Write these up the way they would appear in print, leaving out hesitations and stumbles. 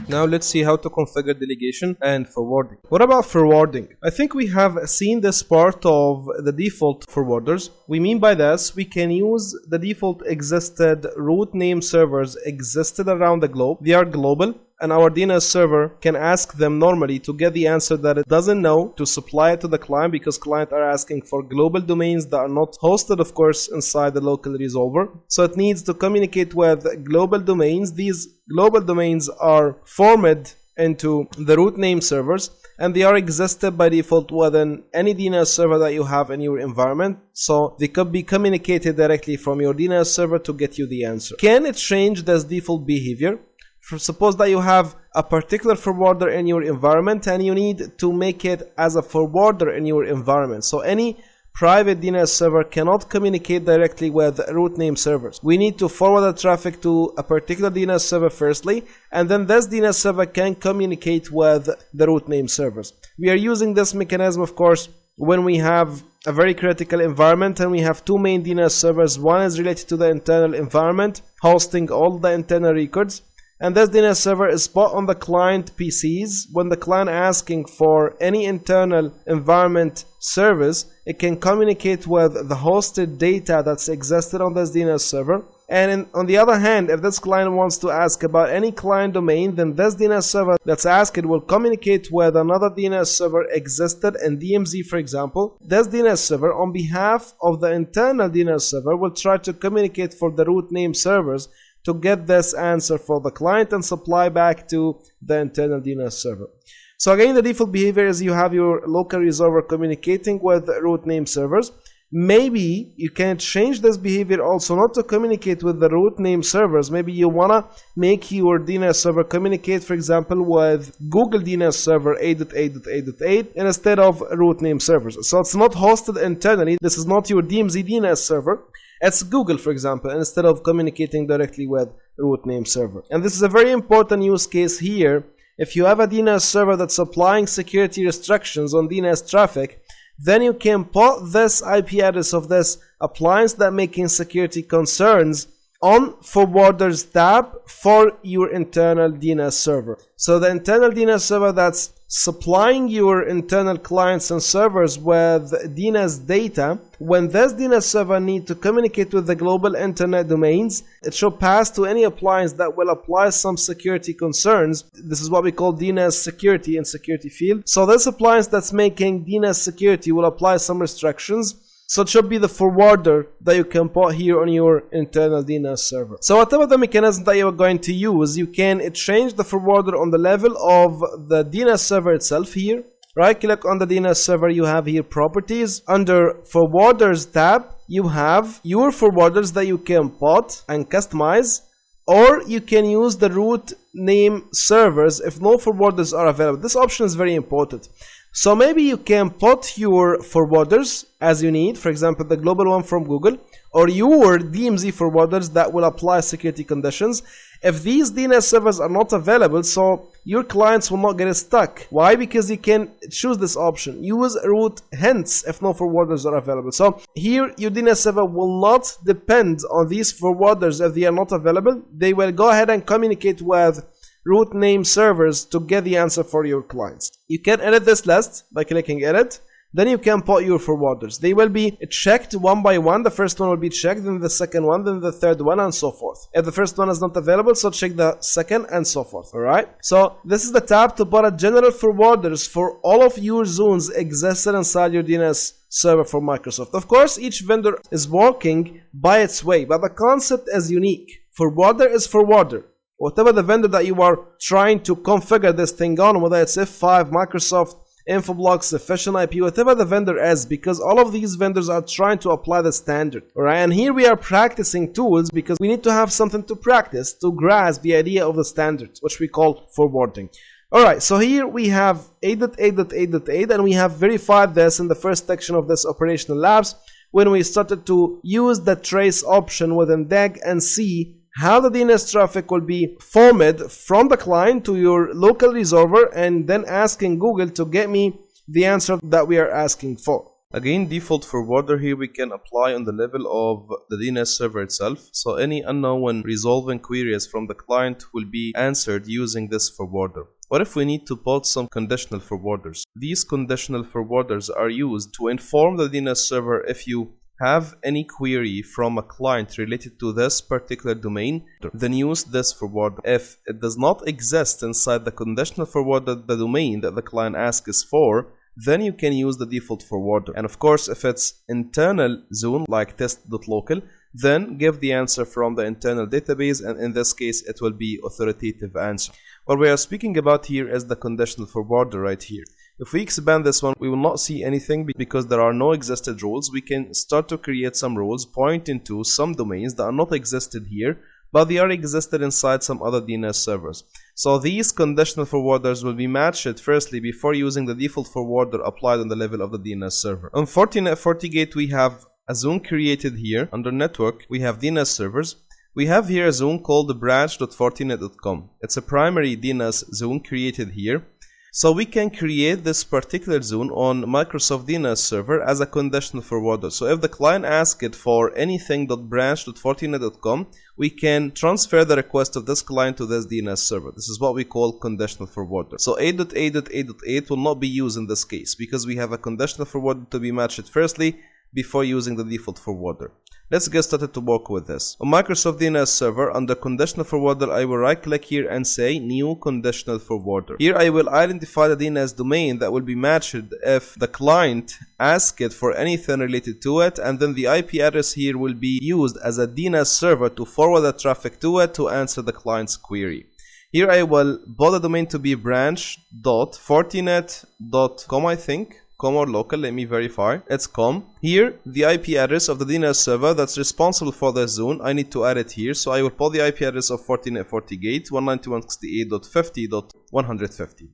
Now let's see how to configure delegation and forwarding. What about forwarding? I think we have seen this part of the default forwarders. We mean by this, we can use the default existed root name servers existed around the globe. They are global, and our DNS server can ask them normally to get the answer that it doesn't know to supply it to the client, because clients are asking for global domains that are not hosted, of course, inside the local resolver. So it needs to communicate with global domains. These global domains are formed into the root name servers, and they are existed by default within any DNS server that you have in your environment. So they could be communicated directly from your DNS server to get you the answer. Can it change this default behavior? Suppose that you have a particular forwarder in your environment and you need to make it as a forwarder in your environment. So any private DNS server cannot communicate directly with root name servers. We need to forward the traffic to a particular DNS server firstly, and then this DNS server can communicate with the root name servers. We are using this mechanism, of course, when we have a very critical environment and we have two main DNS servers. One is related to the internal environment, hosting all the internal records, and this DNS server is put on the client PCs. When the client asking for any internal environment service, it can communicate with the hosted data that's existed on this DNS server. And on the other hand, if this client wants to ask about any client domain, then this DNS server that's asked will communicate with another DNS server existed in DMZ, for example. This DNS server, on behalf of the internal DNS server, will try to communicate for the root name servers to get this answer for the client and supply back to the internal DNS server. So again, the default behavior is you have your local resolver communicating with root name servers. Maybe you can change this behavior also not to communicate with the root name servers. Maybe you wanna make your DNS server communicate, for example, with Google DNS server 8.8.8.8 instead of root name servers. So it's not hosted internally. This is not your DMZ DNS server. It's Google, for example, instead of communicating directly with root name server. And this is a very important use case here. If you have a DNS server that's applying security restrictions on DNS traffic, then you can put this IP address of this appliance that making security concerns on forwarders tab for your internal DNS server. So the internal DNS server that's supplying your internal clients and servers with DNS data, when this DNS server need to communicate with the global internet domains, it should pass to any appliance that will apply some security concerns. This is what we call DNS security in security field. So this appliance that's making DNS security will apply some restrictions. So it should be the forwarder that you can put here on your internal DNS server. So whatever the mechanism that you are going to use, you can change the forwarder on the level of the DNS server itself here. Right click on the DNS server, you have here properties. Under forwarders tab, you have your forwarders that you can put and customize, or you can use the root name servers if no forwarders are available. This option is very important. So maybe you can put your forwarders as you need, for example, the global one from Google, or your DMZ forwarders that will apply security conditions. If these DNS servers are not available, so your clients will not get stuck. Why? Because you can choose this option. Use root hints if no forwarders are available. So here your DNS server will not depend on these forwarders if they are not available. They will go ahead and communicate with root name servers to get the answer for your clients. You can edit this list by clicking edit. Then you can put your forwarders. They will be checked one by one. The first one will be checked, then the second one, then the third one, and so forth. If the first one is not available, so check the second, and so forth. Alright? So this is the tab to put a general forwarders for all of your zones existed inside your DNS server for Microsoft. Of course, each vendor is working by its way, but the concept is unique. Forwarder is forwarder. Whatever the vendor that you are trying to configure this thing on, whether it's F5, Microsoft, Infoblox, Efficient IP, whatever the vendor is, because all of these vendors are trying to apply the standard. Alright, and here we are practicing tools because we need to have something to practice to grasp the idea of the standards, which we call forwarding. Alright, so here we have 8.8.8.8, and we have verified this in the first section of this operational labs when we started to use the trace option within DEG and see how the DNS traffic will be formed from the client to your local resolver, and then asking Google to get me the answer that we are asking for. Again, default forwarder here we can apply on the level of the DNS server itself. So any unknown resolving queries from the client will be answered using this forwarder. What if we need to put some conditional forwarders? These conditional forwarders are used to inform the DNS server if you have any query from a client related to this particular domain, then use this forwarder. If it does not exist inside the conditional forwarder, the domain that the client asks for, then you can use the default forwarder. And of course, if it's internal zone like test.local, then give the answer from the internal database, and in this case it will be authoritative answer. What we are speaking about here is the conditional forwarder right here. If we expand this one, we will not see anything because there are no existed rules. We can start to create some rules pointing to some domains that are not existed here, but they are existed inside some other DNS servers. So these conditional forwarders will be matched firstly before using the default forwarder applied on the level of the DNS server. On Fortinet FortiGate, we have a zone created here. Under network, we have DNS servers. We have here a zone called branch.fortinet.com. It's a primary DNS zone created here. So we can create this particular zone on Microsoft DNS server as a conditional forwarder. So if the client asks for anything.branch.fortinet.com, we can transfer the request of this client to this DNS server. This is what we call conditional forwarder. So 8.8.8.8 will not be used in this case because we have a conditional forwarder to be matched firstly before using the default forwarder. Let's get started to work with this. On Microsoft DNS server, under conditional forwarder, I will right click here and say new conditional forwarder. Here I will identify the DNS domain that will be matched if the client asks it for anything related to it, and then the IP address here will be used as a DNS server to forward the traffic to it to answer the client's query. Here I will put the domain to be branch.fortinet.com, I think. Com or local, let me verify. It's com. Here, the IP address of the DNS server that's responsible for the zone, I need to add it here. So I will put the IP address of Fortinet FortiGate 192.168.50.150.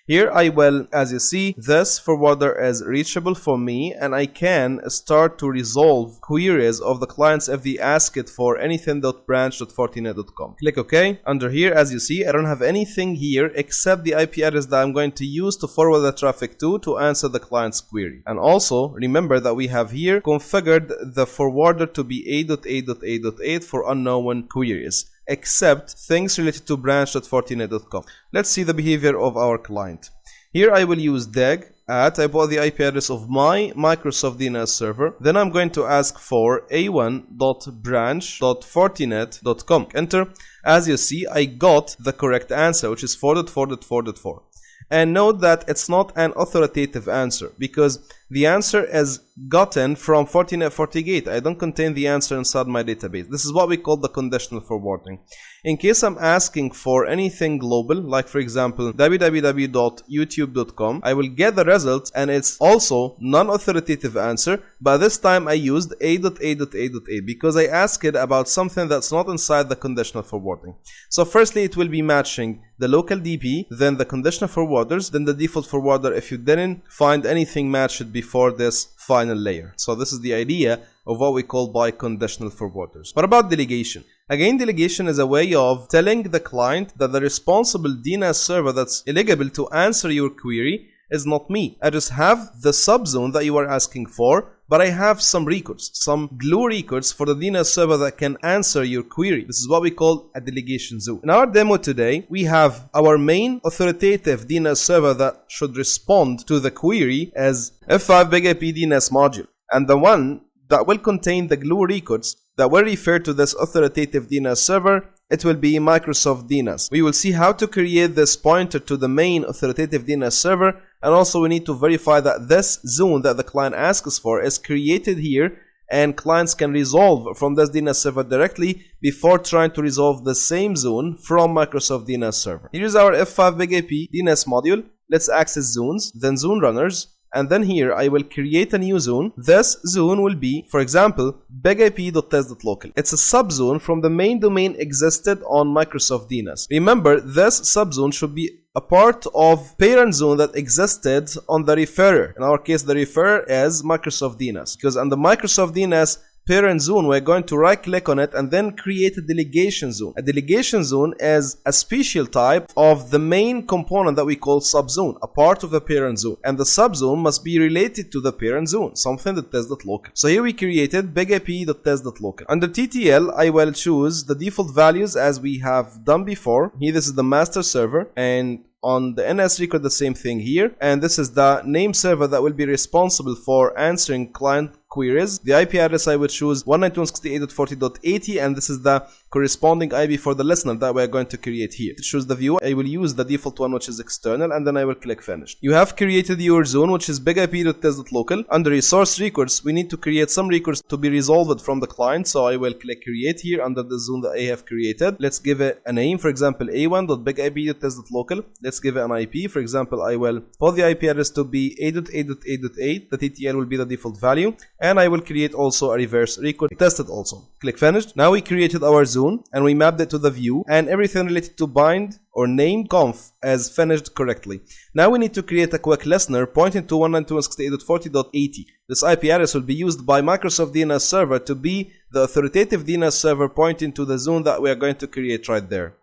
Here I will, as you see, this forwarder is reachable for me, and I can start to resolve queries of the clients if they ask it for anything.branch.fortinet.com. Click OK. Under here, as you see, I don't have anything here except the IP address that I'm going to use to forward the traffic to answer the client's query. And also, remember that we have here configured the forwarder to be 8.8.8.8 for unknown queries, except things related to branch.fortinet.com. Let's see the behavior of our client. Here I will use deg at, I put the IP address of my Microsoft DNS server. Then I'm going to ask for a1.branch.fortinet.com. Enter. As you see, I got the correct answer, which is 4.4.4.4. And note that it's not an authoritative answer because the answer is gotten from Fortinet FortiGate. I don't contain the answer inside my database. This is what we call the conditional forwarding. In case I'm asking for anything global, like for example www.youtube.com, I will get the results and it's also non-authoritative answer, but this time I used 8.8.8.8 because I asked it about something that's not inside the conditional forwarding. So firstly it will be matching the local DP, then the conditional forwarders, then the default forwarder if you didn't find anything matched before this final layer. So this is the idea of what we call by conditional forwarders. What about delegation? Again, delegation is a way of telling the client that the responsible DNS server that's eligible to answer your query is not me. I just have the subzone that you are asking for, but I have some records, some glue records for the DNS server that can answer your query. This is what we call a delegation zone. In our demo today, we have our main authoritative DNS server that should respond to the query as F5 Big IP DNS module, and the one that will contain the glue records that will refer to this authoritative DNS server, it will be Microsoft DNS. We will see how to create this pointer to the main authoritative DNS server, and also we need to verify that this zone that the client asks for is created here and clients can resolve from this DNS server directly before trying to resolve the same zone from Microsoft DNS server. Here is our F5 Big IP DNS module. Let's access zones, then zone runners, and then here I will create a new zone. This zone will be, for example, bigip.test.local. It's a subzone from the main domain existed on Microsoft DNS. Remember, this subzone should be a part of parent zone that existed on the referrer. In our case, the referrer is Microsoft DNS, because on the Microsoft DNS, parent zone, we're going to right click on it and then create a delegation zone. A delegation zone is a special type of the main component that we call subzone, a part of the parent zone, and the subzone must be related to the parent zone, something that test.local. So here we created bigip.test.local. Under TTL, I will choose the default values as we have done before. Here this is the master server, and on the NS record the same thing here, and this is the name server that will be responsible for answering client queries. The IP address I would choose 192.168.40.80, and this is the corresponding IP for the listener that we're going to create here. To choose the view, I will use the default one, which is external, and then I will click finish. You have created your zone, which is bigip.test.local. Under resource records, we need to create some records to be resolved from the client, so I will click create here under the zone that I have created. Let's give it a name, for example a1.bigip.test.local. Let's give it an IP. For example, I will put the IP address to be 8.8.8.8. The TTL will be the default value, and I will create also a reverse record, test it also. Click finish. Now we created our zone and we mapped it to the view, and everything related to bind or name conf as finished correctly. Now we need to create a quick listener pointing to 192.168.40.80. This IP address will be used by Microsoft DNS server to be the authoritative DNS server pointing to the zone that we are going to create right there.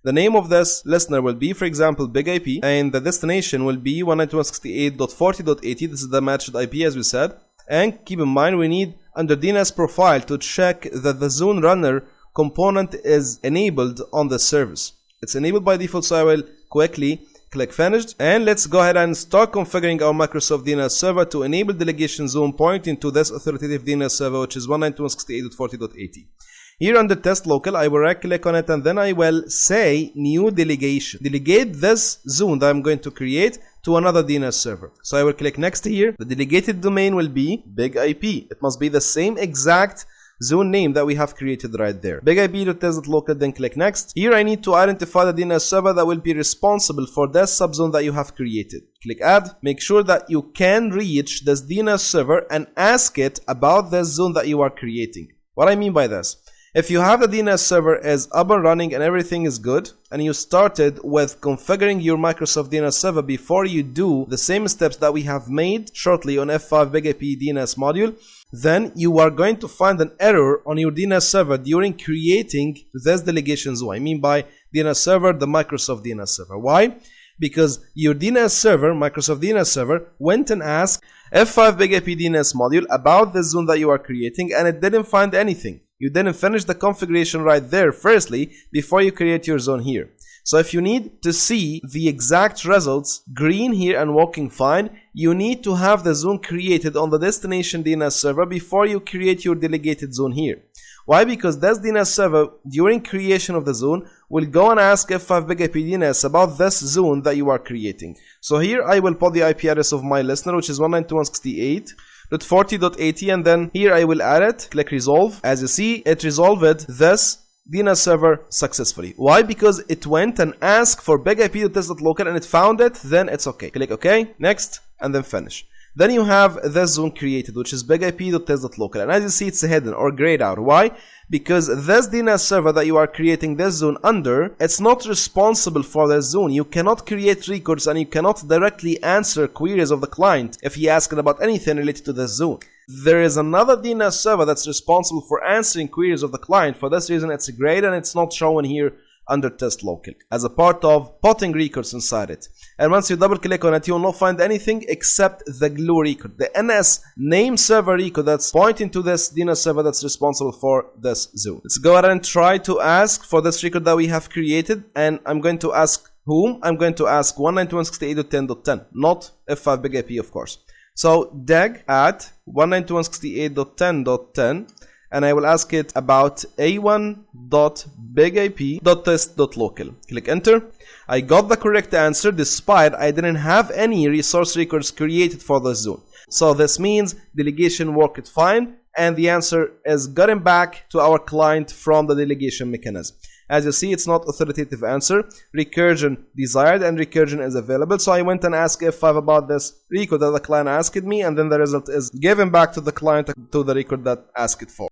The name of this listener will be, for example, bigip, and the destination will be 192.168.40.80. This is the matched IP as we said. And keep in mind, we need under DNS profile to check that the zone runner component is enabled on the service. It's enabled by default, so I will quickly click finished, and let's go ahead and start configuring our Microsoft DNS server to enable delegation zone pointing to this authoritative DNS server, which is 192.168.40.80. Here under test local, I will right click on it and then I will say new delegation. Delegate this zone that I'm going to create to another DNS server. So I will click next here. The delegated domain will be bigip. It must be the same exact zone name that we have created right there. bigip.test.local, then click next. Here I need to identify the DNS server that will be responsible for this subzone that you have created. Click add. Make sure that you can reach this DNS server and ask it about this zone that you are creating. What I mean by this: if you have the DNS server is up and running and everything is good, and you started with configuring your Microsoft DNS server before you do the same steps that we have made shortly on F5 bigip DNS module, then you are going to find an error on your DNS server during creating this delegation zone. I mean by DNS server, the Microsoft DNS server. Why? Because your DNS server, Microsoft DNS server, went and asked F5 bigip DNS module about the zone that you are creating, and it didn't find anything. You didn't finish the configuration right there firstly before you create your zone here. So if you need to see the exact results, green here and working fine, you need to have the zone created on the destination DNS server before you create your delegated zone here. Why? Because this DNS server, during creation of the zone, will go and ask F5 bigip DNS about this zone that you are creating. So here I will put the IP address of my listener, which is 192.168.40.80, and then here I will add it. Click resolve. As you see, it resolved this DNS server successfully. Why? Because it went and asked for bigip.test.local and it found it, then it's okay. Click OK, next, and then finish. Then you have this zone created, which is bigip.test.local, and as you see, it's hidden or grayed out. Why? Because this DNS server that you are creating this zone under, it's not responsible for this zone. You cannot create records and you cannot directly answer queries of the client if he asks about anything related to this zone. There is another DNS server that's responsible for answering queries of the client. For this reason, it's grayed and it's not shown here under test local as a part of putting records inside it. And once you double click on it, you will not find anything except the glue record, the NS name server record that's pointing to this DNS server that's responsible for this zone. Let's go ahead and try to ask for this record that we have created, and I'm going to ask whom? I'm going to ask 192.168.10.10, not F5 bigip, of course. So deg at 192.168.10.10, and I will ask it about a1.bigip.test.local. Click enter. I got the correct answer despite I didn't have any resource records created for the zone. So this means delegation worked fine and the answer is gotten back to our client from the delegation mechanism. As you see, it's not authoritative answer. Recursion desired and recursion is available. So I went and asked F5 about this record that the client asked me, and then the result is given back to the client to the record that asked it for.